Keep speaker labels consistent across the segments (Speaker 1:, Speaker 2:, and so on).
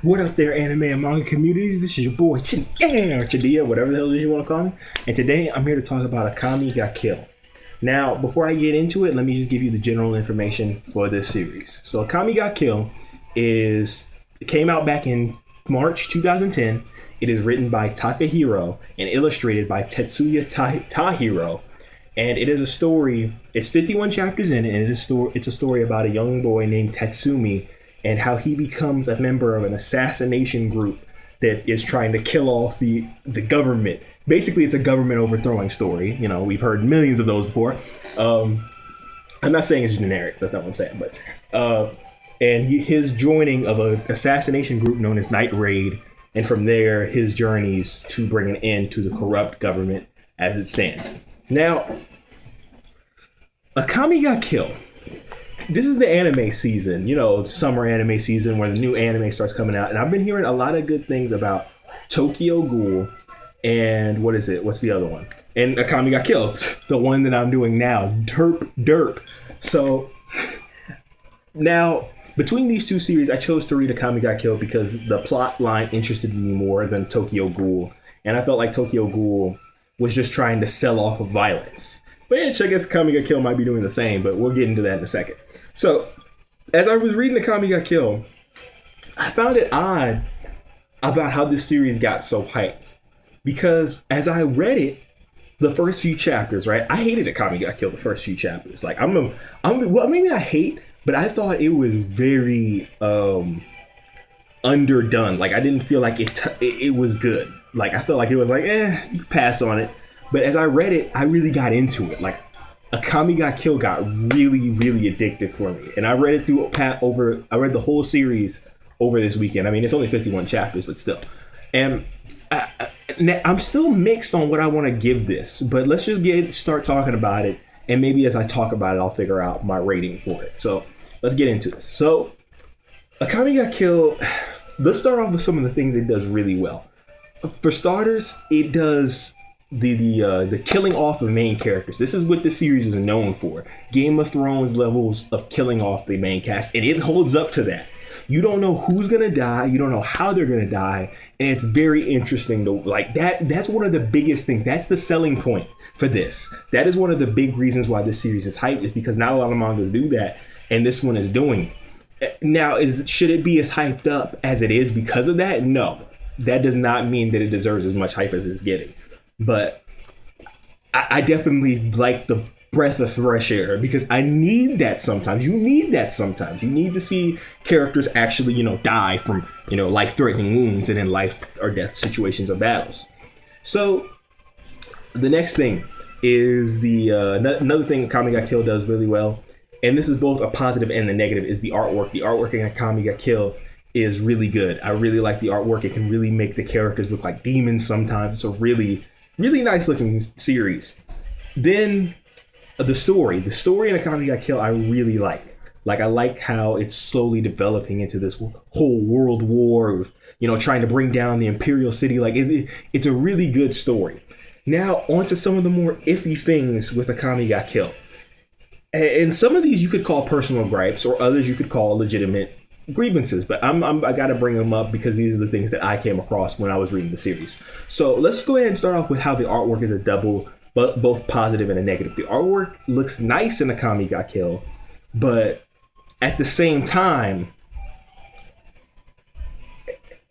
Speaker 1: What up there, anime and manga communities? This is your boy Chidia, whatever the hell it is you want to call me. And today I'm here to talk about Akame got killed. Now, before I get into it, let me just give you the general information for this series. So Akame got killed it came out back in March 2010. It is written by Takahiro and illustrated by Tetsuya Tahiro. And it is a story, it's 51 chapters in it, and it's a story about a young boy named Tatsumi and how he becomes a member of an assassination group that is trying to kill off the government. Basically, it's a government overthrowing story. You know, we've heard millions of those before. I'm not saying it's generic. That's not what I'm saying. But his joining of an assassination group known as Night Raid, and from there, his journeys to bring an end to the corrupt government as it stands. Now, Akame got killed. This is the anime season, you know, summer anime season where the new anime starts coming out. And I've been hearing a lot of good things about Tokyo Ghoul and what's the other one? And Akame got killed, the one that I'm doing now, Derp. So now, between these two series, I chose to read Akame got killed because the plot line interested me more than Tokyo Ghoul. And I felt like Tokyo Ghoul was just trying to sell off of violence. Which I guess Akame got killed might be doing the same, but we'll get into that in a second. So, as I was reading Akame got killed, I found it odd about how this series got so hyped. Because as I read it, the first few chapters, right? I hated Akame got killed the first few chapters. Like, well, maybe I hate, but I thought it was very underdone. Like, I didn't feel like it was good. Like, I felt like it was like, pass on it. But as I read it, I really got into it. Like, Akame got killed got really, really addictive for me. And I read it I read the whole series over this weekend. I mean, it's only 51 chapters, but still. And I'm still mixed on what I want to give this. But let's just start talking about it. And maybe as I talk about it, I'll figure out my rating for it. So let's get into this. So Akame got killed. Let's start off with some of the things it does really well. For starters, it does the killing off of main characters. This is what the series is known for. Game of Thrones levels of killing off the main cast, and it holds up to that. You don't know who's gonna die, you don't know how they're gonna die, and it's very interesting to like that. That's one of the biggest things. That's the selling point for this. That is one of the big reasons why this series is hyped, is because not a lot of mangas do that, and this one is doing it. Now, should it be as hyped up as it is because of that? No. That does not mean that it deserves as much hype as it's getting. But I definitely like the breath of fresh air because I need that sometimes. You need that sometimes. You need to see characters actually, die from, life-threatening wounds and in life or death situations or battles. So the next thing is another thing Akame got killed does really well. And this is both a positive and the negative, is the artwork. The artwork in Akame got killed is really good. I really like the artwork. It can really make the characters look like demons sometimes. It's a really, really nice looking series. Then the story in Akame got killed, I really like. Like, I like how it's slowly developing into this whole world war of, trying to bring down the Imperial City. Like, it's a really good story. Now, on to some of the more iffy things with Akame got killed. And some of these you could call personal gripes, or others you could call legitimate grievances, but I gotta bring them up because these are the things that I came across when I was reading the series. So let's go ahead and start off with how the artwork is a double, but both positive and a negative. The artwork looks nice in Akame got killed, but at the same time,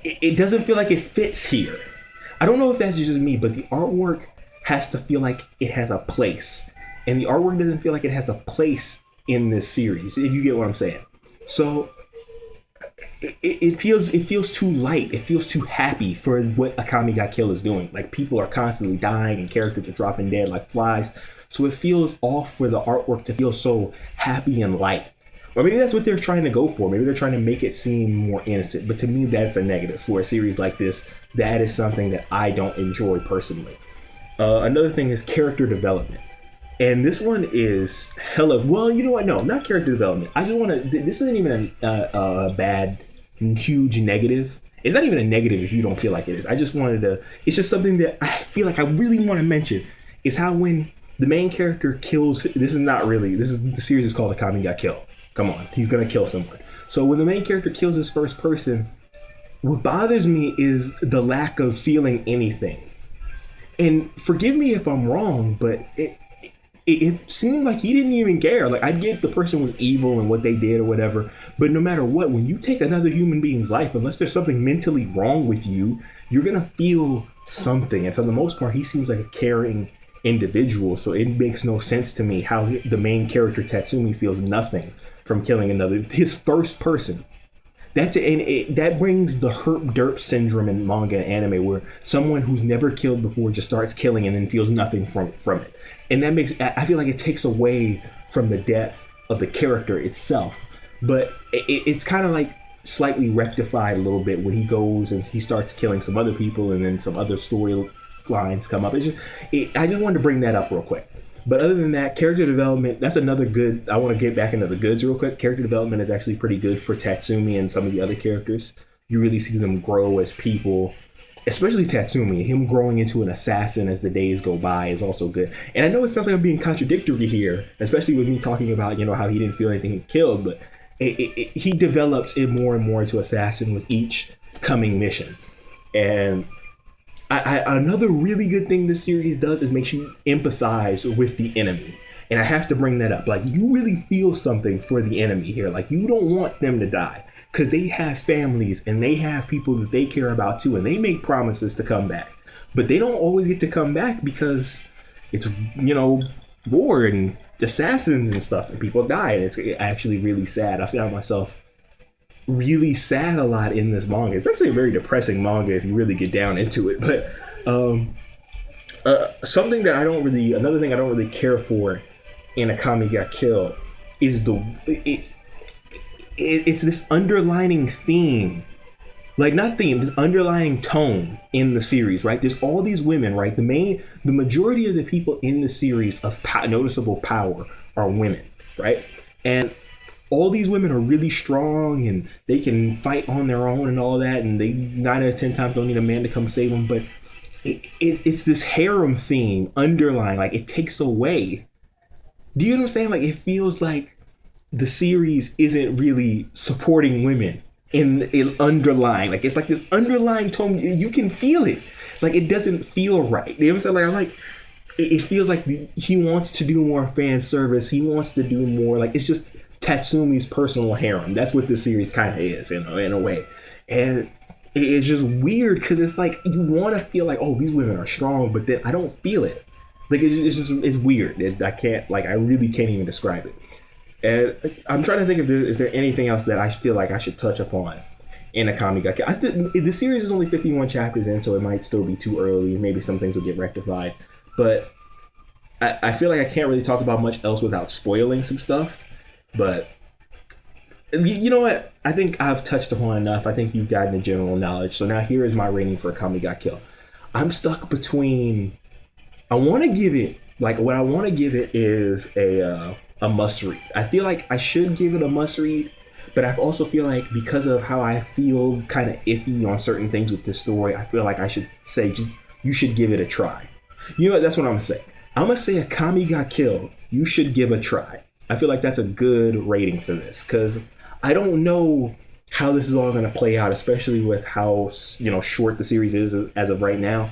Speaker 1: it doesn't feel like it fits here. I don't know if that's just me, but the artwork has to feel like it has a place, and the artwork doesn't feel like it has a place in this series, if you get what I'm saying. So it feels too light. It feels too happy for what Akame got killed is doing. Like, people are constantly dying and characters are dropping dead like flies. So it feels off for the artwork to feel so happy and light. Or maybe that's what they're trying to go for. Maybe they're trying to make it seem more innocent. But to me, that's a negative. For a series like this, that is something that I don't enjoy personally. Another thing is character development. And this one is hella, well, you know what? No, not character development. I just want to, this isn't even a bad, huge negative. It's not even a negative if you don't feel like it is. I just wanted to, it's just something that I feel like I really want to mention, is how when the main character kills, the series is called Akame got killed. Come on, he's going to kill someone. So when the main character kills his first person, what bothers me is the lack of feeling anything. And forgive me if I'm wrong, but it seemed like he didn't even care. Like, I get the person was evil and what they did or whatever, but no matter what, when you take another human being's life, unless there's something mentally wrong with you, you're gonna feel something. And for the most part, he seems like a caring individual. So it makes no sense to me how the main character Tatsumi feels nothing from killing another, his first person. That brings the herp derp syndrome in manga and anime, where someone who's never killed before just starts killing and then feels nothing from it. And that makes, I feel like it takes away from the depth of the character itself. But it's kind of like slightly rectified a little bit when he goes and he starts killing some other people, and then some other storylines come up. I just wanted to bring that up real quick. But other than that, character development, that's another good. I want to get back into the goods real quick. Character development is actually pretty good for Tatsumi and some of the other characters. You really see them grow as people, especially Tatsumi. Him growing into an assassin as the days go by is also good. And I know it sounds like I'm being contradictory here, especially with me talking about, how he didn't feel anything killed, but he develops it more and more into assassin with each coming mission. And another really good thing this series does is makes you empathize with the enemy. And I have to bring that up. Like, you really feel something for the enemy here. Like, you don't want them to die, because they have families and they have people that they care about too. And they make promises to come back, but they don't always get to come back because it's, war and assassins and stuff, and people die. And it's actually really sad. I found myself really sad a lot in this manga. It's actually a very depressing manga if you really get down into it. But another thing I don't really care for in Akame Got Killed is it's this underlining theme, like not theme, this underlining tone in the series, right? There's all these women, right? The majority of the people in the series of noticeable power are women, right? And all these women are really strong and they can fight on their own and all that, and they 9 out of 10 times don't need a man to come save them. But it's this harem theme underlying, like it takes away. Do you know what I'm saying? Like, it feels like the series isn't really supporting women in underlying. Like, it's like this underlying tone. You can feel it. Like, it doesn't feel right. You know what I'm saying? It feels like he wants to do more fan service. He wants to do more. Like, it's just Tatsumi's personal harem. That's what this series kind of is, in a way. And it's just weird because it's like you want to feel like, oh, these women are strong, but then I don't feel it. Like, it's weird. I really can't even describe it. And I'm trying to think is there anything else that I feel like I should touch upon in Akame ga Kill. I think the series is only 51 chapters in, so it might still be too early. Maybe some things will get rectified. But I feel like I can't really talk about much else without spoiling some stuff. But you know what? I think I've touched upon enough. I think you've gotten the general knowledge. So now here is my rating for Akame ga Kill. I'm stuck between. What I want to give it is a must read. I feel like I should give it a must read, but I also feel like because of how I feel kind of iffy on certain things with this story, I feel like I should say you should give it a try. You know what? That's what I'm gonna say. I'm gonna say Akame ga Kill. You should give a try. I feel like that's a good rating for this because I don't know how this is all going to play out, especially with how short the series is as of right now.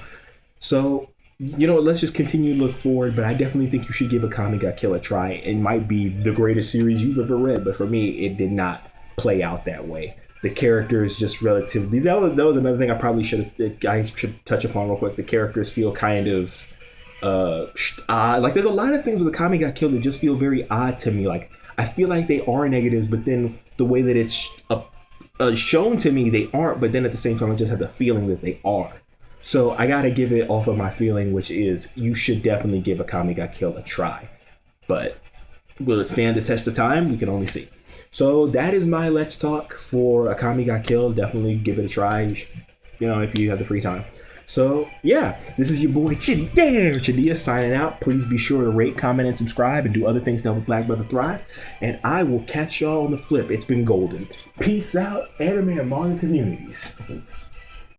Speaker 1: So let's just continue to look forward. But I definitely think you should give Akame ga Kill a try. It might be the greatest series you've ever read, but for me, it did not play out that way. The characters just relatively. That was another thing I should touch upon real quick. The characters feel kind of. Like there's a lot of things with Akame ga Kill that just feel very odd to me. Like I feel like they are negatives, but then the way that it's shown to me, they aren't. But then at the same time, I just have the feeling that they are. So I gotta give it off of my feeling, which is you should definitely give Akame ga Kill a try. But will it stand the test of time? We can only see. So that is my Let's Talk for Akame ga Kill. Definitely give it a try. If you have the free time. So, yeah, this is your boy Chidia signing out. Please be sure to rate, comment, and subscribe, and do other things to help a Black brother thrive. And I will catch y'all on the flip. It's been golden. Peace out, anime and manga communities.